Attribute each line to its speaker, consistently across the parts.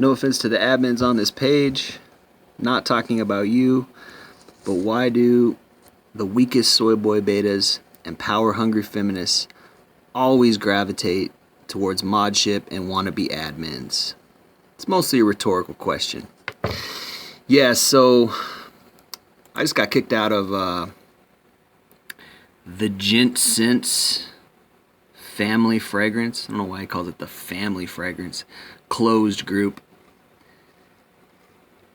Speaker 1: No offense to the admins on this page, not talking about you, but why do the weakest soy boy betas and power-hungry feminists always gravitate towards modship and wannabe admins? It's mostly a rhetorical question. Yeah, so I just got kicked out of the Gent family fragrance. I don't know why he calls it the family fragrance closed group.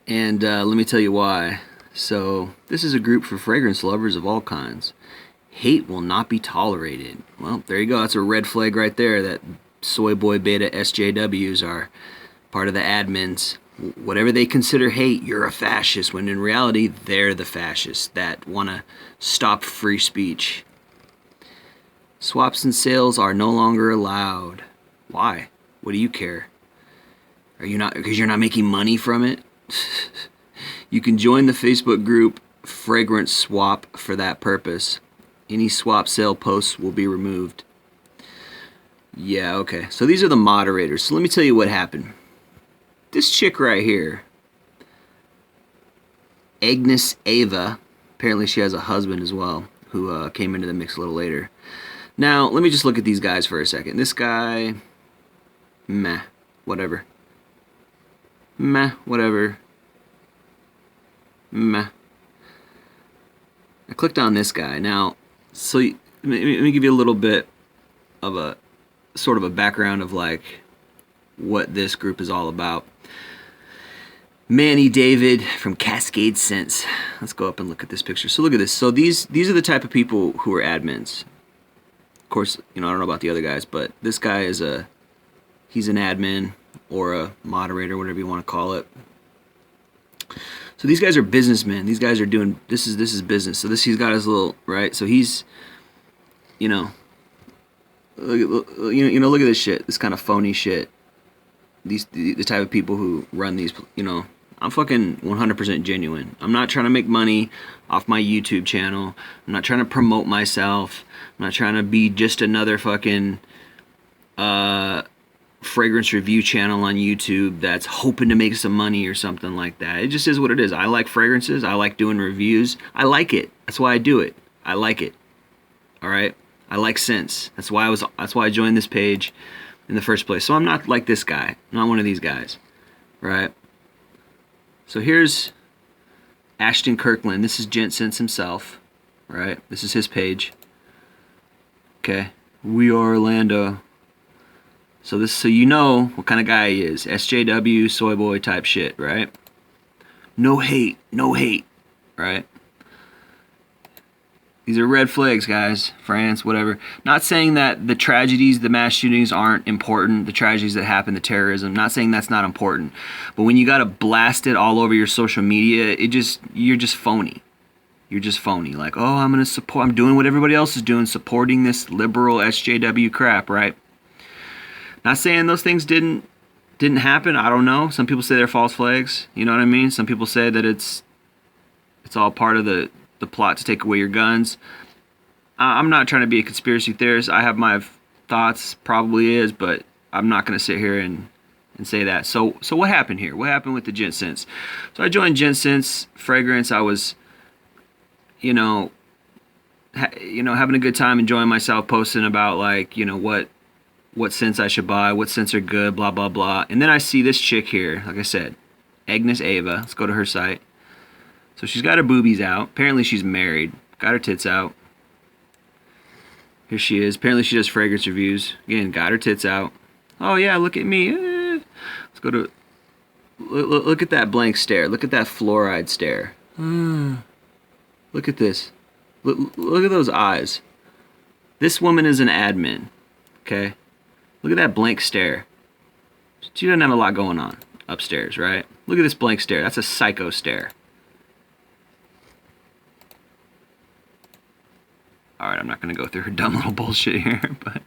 Speaker 1: And let me tell you why. So this is a group for fragrance lovers of all kinds. Hate will not be tolerated. Well, there you go. That's a red flag right there that soy boy beta SJWs are part of the admins. Whatever they consider hate, you're a fascist, when in reality, they're the fascists that want to stop free speech. Swaps and sales are no longer allowed. Why? What do you care? Are you not, because you're not making money from it? You can join the Facebook group Fragrance Swap for that purpose. Any swap sale posts will be removed. Yeah, okay. So these are the moderators. So let me tell you what happened. This chick right here, Agnes Ava, apparently she has a husband as well, who came into the mix a little later. Now, let me just look at these guys for a second. This guy, meh, whatever. Meh, whatever. Meh. I clicked on this guy. Now, so let me give you a little bit of a sort of a background of like what this group is all about. Manny David from Cascade Scents. Let's go up and look at this picture. So look at this. So these are the type of people who are admins. Of course, I don't know about the other guys, but this guy is he's an admin or a moderator, whatever you want to call it. So these guys are businessmen. These guys are doing, this is business. So he's got his little, right? So he's, look at this shit, this kind of phony shit. The type of people who run these, I'm fucking 100% genuine. I'm not trying to make money off my YouTube channel. I'm not trying to promote myself. I'm not trying to be just another fucking fragrance review channel on YouTube that's hoping to make some money or something like that. It just is what it is. I like fragrances. I like doing reviews. I like it. That's why I do it. I like it. All right? I like scents. That's why I joined this page in the first place. So I'm not like this guy. I'm not one of these guys. Right? So here's Ashton Kirkland. This is Gent Sense himself. Right? This is his page. Okay. We are Orlando. So you know what kind of guy he is. SJW, soy boy type shit, right? No hate, right? These are red flags, guys. France, whatever. Not saying that the tragedies, the mass shootings aren't important, the tragedies that happen, the terrorism. Not saying that's not important. But when you got to blast it all over your social media, you're just phony. You're just phony. Like, oh, I'm doing what everybody else is doing, supporting this liberal SJW crap, right? Not saying those things didn't happen. I don't know. Some people say they're false flags. You know what I mean? Some people say that it's all part of the plot to take away your guns. I'm not trying to be a conspiracy theorist. I have my thoughts, probably is, but I'm not going to sit here and say that. So what happened here? What happened with the Gent Sense? So I joined Gent Sense Fragrance. I was, having a good time, enjoying myself, posting about like, what scents I should buy, what scents are good, blah, blah, blah. And then I see this chick here, like I said, Agnes Ava. Let's go to her site. So she's got her boobies out. Apparently she's married. Got her tits out. Here she is. Apparently she does fragrance reviews. Again, got her tits out. Oh yeah, look at me. Let's go to... Look at that blank stare. Look at that fluoride stare. Look at this. Look at those eyes. This woman is an admin. Okay? Look at that blank stare. She doesn't have a lot going on upstairs, right? Look at this blank stare. That's a psycho stare. Alright, I'm not going to go through her dumb little bullshit here, but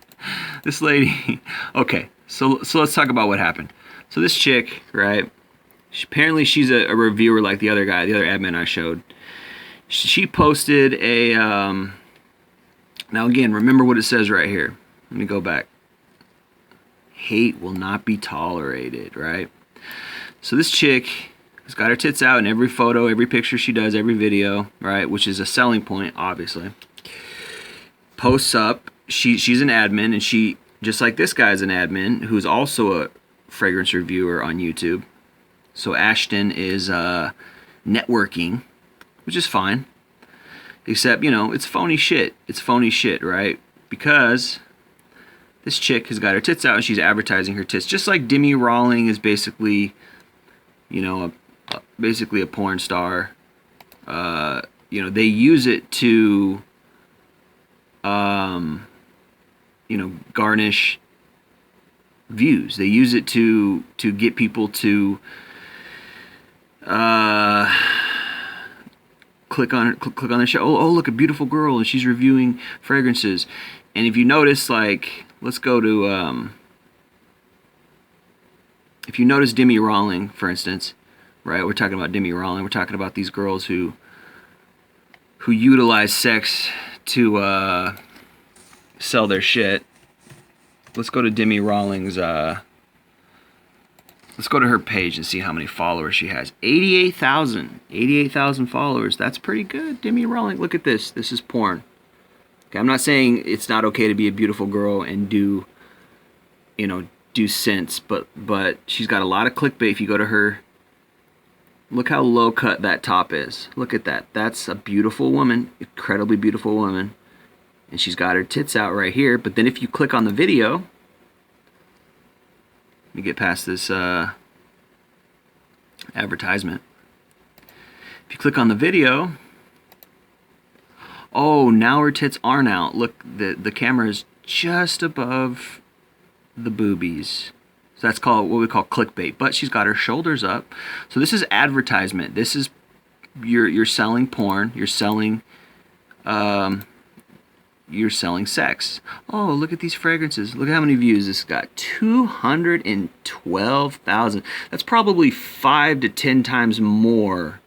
Speaker 1: this lady... Okay, so let's talk about what happened. So this chick, right, apparently she's a reviewer like the other guy, the other admin I showed. She posted a... Now again, remember what it says right here. Let me go back. Hate will not be tolerated, right? So this chick has got her tits out in every photo, every picture she does, every video, right? Which is a selling point, obviously. Posts up. She's an admin, and she, just like this guy's an admin, who's also a fragrance reviewer on YouTube. So Ashton is networking, which is fine. Except, you know, it's phony shit. It's phony shit, right? Because this chick has got her tits out and she's advertising her tits. Just like Demi Rawling is basically, you know, basically a porn star. You know, they use it to, you know, garnish views. They use it to get people to click on the show. Oh, look, a beautiful girl, and she's reviewing fragrances. And if you notice, like, let's go to if you notice Demi Rawling, for instance, right? We're talking about Demi Rawling. We're talking about these girls who utilize sex to sell their shit. Let's go to Demi Rawling's let's go to her page and see how many followers she has. 88,000 followers. That's pretty good. Demi Rawling, look at this. This is porn. Okay, I'm not saying it's not okay to be a beautiful girl and do, you know, do scents, but she's got a lot of clickbait. If you go to her, look how low cut that top is. Look at that. That's a beautiful woman, incredibly beautiful woman. And she's got her tits out right here. But then if you click on the video, let me get past this advertisement. If you click on the video, oh, now her tits aren't out. Look, the camera is just above the boobies. So that's called what we call clickbait. But she's got her shoulders up. So this is advertisement. This is you're selling porn. You're selling sex. Oh, look at these fragrances. Look at how many views this got. 212,000. That's probably 5 to 10 times more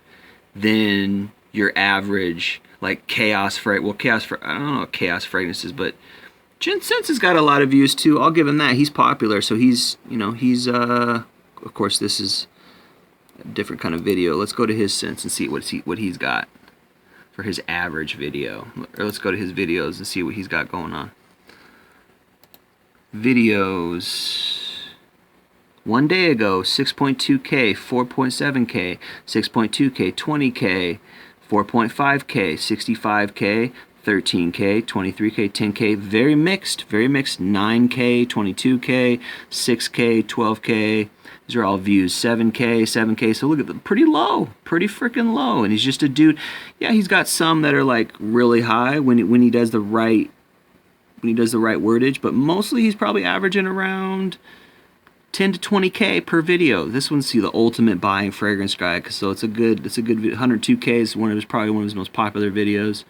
Speaker 1: than your average, like chaos fragrances, I don't know what chaos fragrances, but Gent has got a lot of views too. I'll give him that. He's popular, so he's, you know, he's of course this is a different kind of video. Let's go to his Scents and see what he's got for his average video. Or let's go to his videos and see what he's got going on. Videos. One day ago, 6.2K, 4.7K, 6.2K, 20K, 4.5K, 65K, 13K, 23K, 10K. Very mixed, 9K, 22K, 6K, 12K. These are all views. 7K, 7K. So look at them, pretty low, pretty freaking low. And he's just a dude. Yeah, he's got some that are like really high when he does the right wordage, but mostly he's probably averaging around 10 to 20K per video. This one's the ultimate buying fragrance guy, so it's a good 102K is probably one of his most popular videos.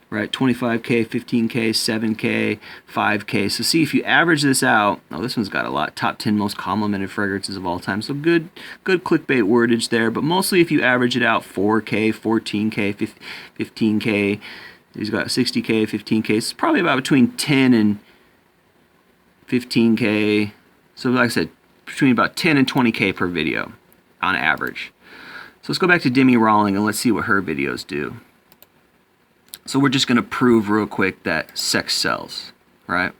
Speaker 1: Right, 25K, 15K, 7K, 5K. So see, if you average this out, oh, this one's got a lot. Top 10 most complimented fragrances of all time. So good clickbait wordage there. But mostly if you average it out, 4K, 14K, 15K. He's got 60K, 15K. It's probably about between 10 and 15K. So like I said, between about 10 and 20K per video on average. So let's go back to Demi Rawling and let's see what her videos do. So we're just going to prove real quick that sex sells, right?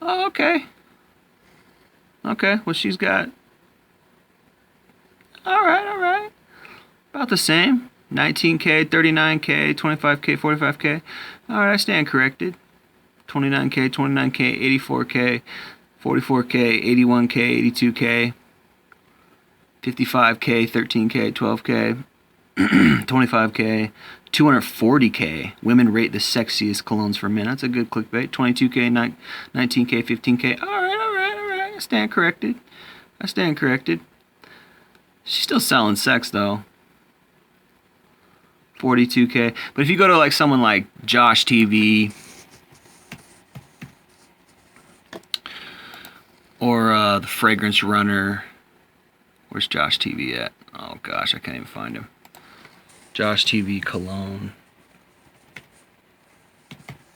Speaker 1: Oh, okay. Okay, well, she's got... All right. About the same. 19K, 39K, 25K, 45K. All right, I stand corrected. 29K, 29K, 84K, 44K, 81K, 82K, 55K, 13K, 12K. 25K, 240K. Women rate the sexiest colognes for men. That's a good clickbait. 22K, 19K, 15K. All right. I stand corrected. She's still selling sex though. 42K. But if you go to like someone like Josh TV or the Fragrance Runner, where's Josh TV at? Oh gosh, I can't even find him. Josh TV Cologne.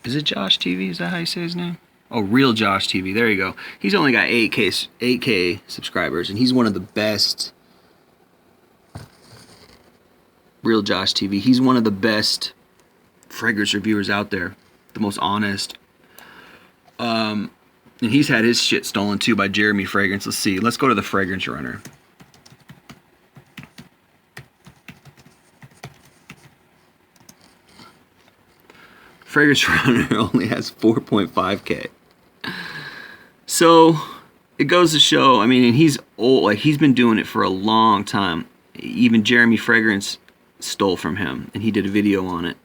Speaker 1: Is it Josh TV? Is that how you say his name? Oh, Real Josh TV. There you go. He's only got 8K subscribers, and he's one of the best. Real Josh TV. He's one of the best fragrance reviewers out there. The most honest. And he's had his shit stolen too by Jeremy Fragrance. Let's see. Let's go to the Fragrance Runner. Fragrance Runner only has 4.5K. So it goes to show, I mean, and he's old, like he's been doing it for a long time. Even Jeremy Fragrance stole from him, and he did a video on it.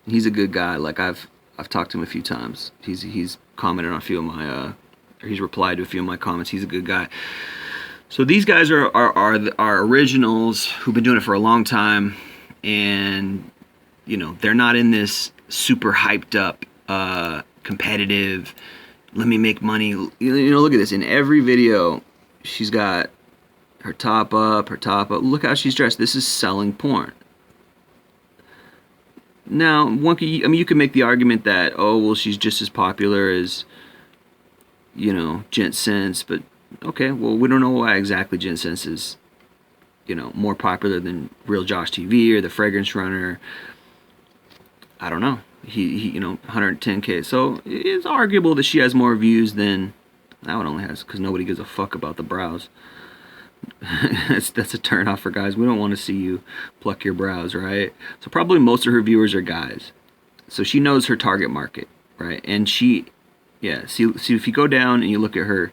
Speaker 1: He's a good guy. Like I've talked to him a few times. He's commented on a few of my or he's replied to a few of my comments. He's a good guy. So these guys are originals who've been doing it for a long time, and you know, they're not in this super hyped up competitive, let me make money. You know, look at this. In every video, she's got her top up. Look how she's dressed. This is selling porn. Now, you could make the argument that, oh, well, she's just as popular as, you know, Gent, but okay, well, we don't know why exactly Gent is, you know, more popular than Real Josh TV or the Fragrance Runner. I don't know. He you know, 110K. So it's arguable that she has more views than that one only has, because nobody gives a fuck about the brows. That's a turn off for guys. We don't want to see you pluck your brows, right? So probably most of her viewers are guys. So she knows her target market, right? And she, yeah, see if you go down and you look at her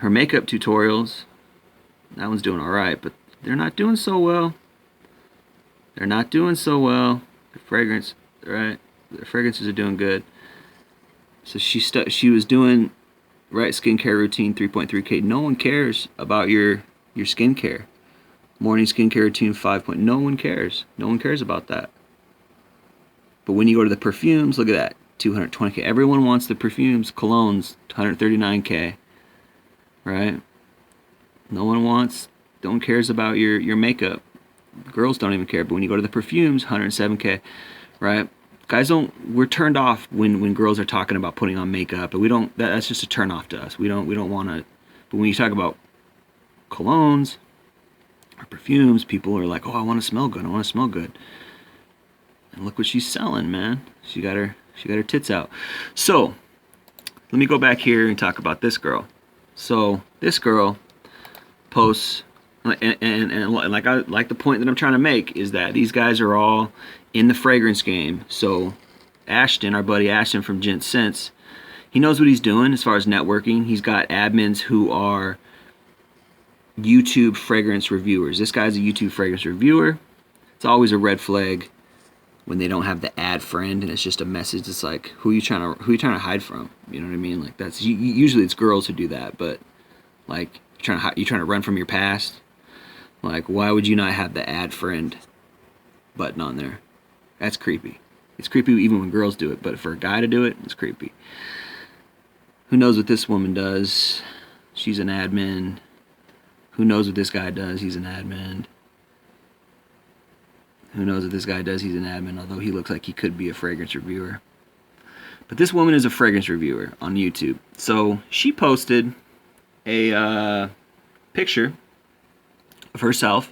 Speaker 1: makeup tutorials, that one's doing all right, but they're not doing so well. They're not doing so well. The fragrance, right? The fragrances are doing good. So she was doing right skincare routine 3.3K. No one cares about your skincare. Morning skincare routine 5. No one cares. No one cares about that. But when you go to the perfumes, look at that, 220K. Everyone wants the perfumes, colognes, 139K. Right? No one cares about your makeup. Girls don't even care. But when you go to the perfumes, 107K. Right? Guys we're turned off when girls are talking about putting on makeup, but we don't, that's just a turn off to us. We don't want to. But when you talk about colognes or perfumes, people are like, oh, I want to smell good. And look what she's selling, man. She got her tits out. So let me go back here and talk about this girl. So this girl posts, and like the point that I'm trying to make is that these guys are all in the fragrance game. So Ashton, our buddy Ashton from Gent, he knows what he's doing as far as networking. He's got admins who are YouTube fragrance reviewers. This guy's a YouTube fragrance reviewer. It's always a red flag when they don't have the ad friend and it's just a message. It's like, who you trying to hide from? You know what I mean? Like that's usually it's girls who do that, but like you trying to run from your past. Like, why would you not have the add friend button on there? That's creepy. It's creepy even when girls do it, but for a guy to do it, it's creepy. Who knows what this woman does? She's an admin. Who knows what this guy does? He's an admin. Who knows what this guy does? He's an admin, although he looks like he could be a fragrance reviewer. But this woman is a fragrance reviewer on YouTube. So she posted a picture of herself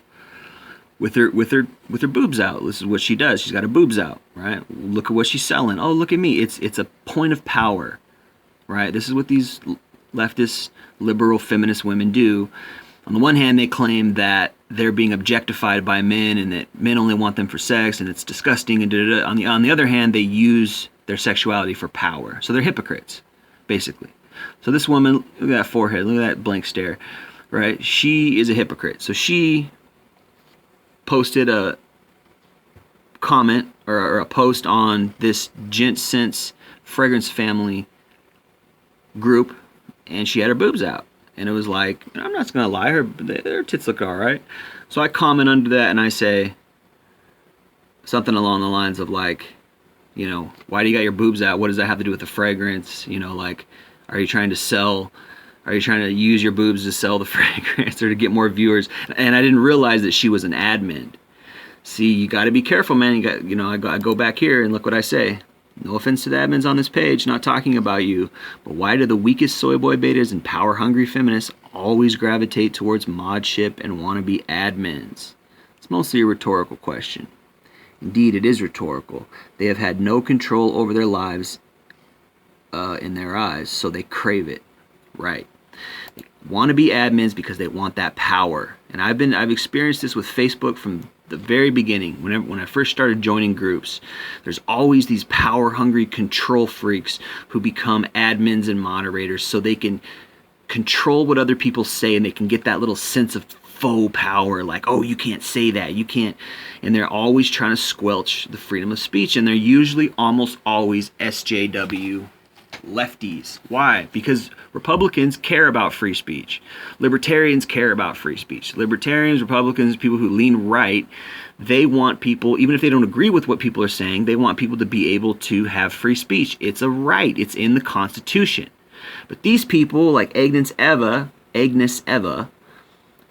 Speaker 1: with her boobs out. This is what she does. She's got her boobs out, right? Look at what she's selling. Oh, look at me. It's a point of power, right? This is what these leftist, liberal, feminist women do. On the one hand, they claim that they're being objectified by men and that men only want them for sex and it's disgusting and da-da-da. On the other hand, they use their sexuality for power. So they're hypocrites, basically. So this woman, look at that forehead, look at that blank stare, right? She is a hypocrite. So she posted a comment or a post on this Gent fragrance family group, and she had her boobs out. And it was like, I'm not going to lie, her tits look all right. So I comment under that and I say something along the lines of like, you know, why do you got your boobs out? What does that have to do with the fragrance? You know, like, are you trying to use your boobs to sell the fragrance or to get more viewers? And I didn't realize that she was an admin. See, you got to be careful, man. I go back here and look what I say. No offense to the admins on this page, not talking about you, but why do the weakest soy boy betas and power-hungry feminists always gravitate towards modship and want to be admins? It's mostly a rhetorical question. Indeed, it is rhetorical. They have had no control over their lives in their eyes, so they crave it. Right. They want to be admins because they want that power. And I've experienced this with Facebook from the very beginning. When I first started joining groups, there's always these power-hungry control freaks who become admins and moderators so they can control what other people say, and they can get that little sense of faux power, like, oh, you can't say that, you can't. And they're always trying to squelch the freedom of speech, and they're usually almost always SJW lefties. Why? Because Republicans care about free speech. Libertarians care about free speech. Libertarians, Republicans, people who lean right, they want people, even if they don't agree with what people are saying, they want people to be able to have free speech. It's a right. It's in the Constitution. But these people, like Agnes Eva,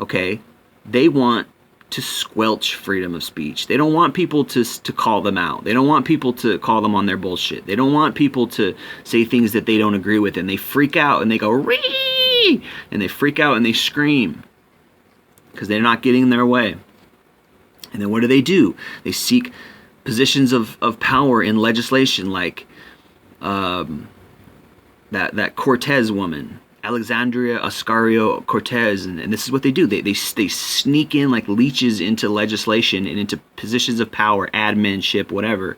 Speaker 1: okay, they want to squelch freedom of speech. They don't want people to call them out. They don't want people to call them on their bullshit. They don't want people to say things that they don't agree with, and they freak out and they go, "Ree!" and they freak out and they scream because they're not getting their way. And then what do? They seek positions of power in legislation, like that Cortez woman, Alexandria Ocasio-Cortez, and this is what they do. They sneak in like leeches into legislation and into positions of power, adminship, whatever.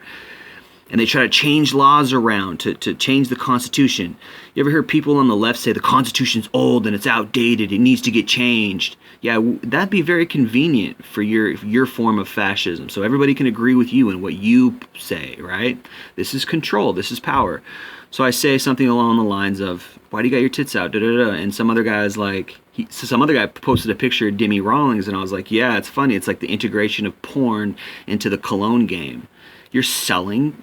Speaker 1: And they try to change laws around to change the Constitution. You ever hear people on the left say the Constitution's old and it's outdated, it needs to get changed? Yeah, that'd be very convenient for your form of fascism. So everybody can agree with you and what you say, right? This is control, this is power. So I say something along the lines of, why do you got your tits out? Da, da, da. And some other guy's like, some other guy posted a picture of Demi Rawlings, and I was like, yeah, it's funny. It's like the integration of porn into the cologne game. You're selling